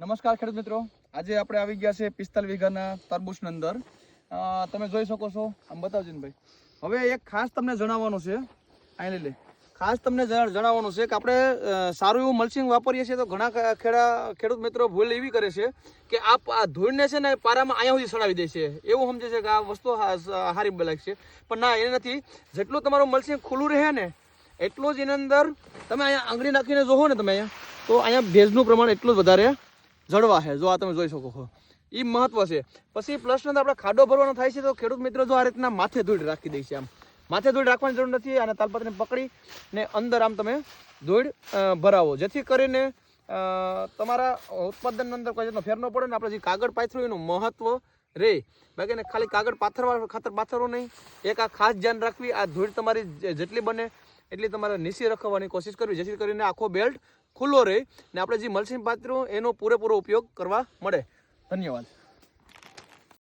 નમસ્કાર ખેડૂત મિત્રો, આજે આપણે આવી ગયા છે 45 વીઘાના તરબૂચની અંદર. તમે જોઈ શકો છો, આમ બતાવજો ને ભાઈ. હવે એક ખાસ તમને જણાવવાનું છે, અહીં લઈ લે. ખાસ તમને જણાવવાનું છે કે આપણે સારું એવું મલ્ચિંગ વાપરીએ છીએ તો ઘણા ખેડૂત મિત્રો ભૂલ એવી કરે છે કે આ ધૂળને છે ને પારામાં અહીંયા સુધી સડાવી દે છે, એવું સમજે છે કે આ વસ્તુ સારી લાગશે, પણ ના, એ નથી. જેટલું તમારું મલ્ચિંગ ખુલ્લું રહે ને એટલું જ એની અંદર તમે અહીંયા આંગળી નાખીને જોવો ને તમે અહીંયા, તો અહીંયા ભેજનું પ્રમાણ એટલું જ વધારે જળવા છે. જો આ તમે જોઈ શકો છો, એ મહત્વ છે. પછી પ્લસ અંદર આપણે ખાડો ભરવાનો થાય છે તો ખેડૂત મિત્રો જો આ રીતના માથે ધૂળ રાખી દે છે. આમ માથે ધૂળ રાખવાની જરૂર નથી, અને તાલપત્રીને પકડીને અંદર આમ તમે ધૂળ ભરાવો, જેથી કરીને તમારા ઉત્પાદનની અંદર કોઈ જાતનો ફેર ન પડે ને આપણે જે કાગળ પાથરું એનું મહત્વ રહે. બાકી ખાલી કાગળ ખાતર પાથરવો નહીં, એક આ ખાસ ધ્યાન રાખવી, આ ધૂળ તમારી જેટલી બને એટલી તમારે નીચે રખવાની કોશિશ કરવી, જેથી કરીને આખો બેલ્ટ ખુલ્લો રહે ને આપણે જે મલ્ચિંગ પાથરું એનો પૂરેપૂરો ઉપયોગ કરવા મળે. ધન્યવાદ.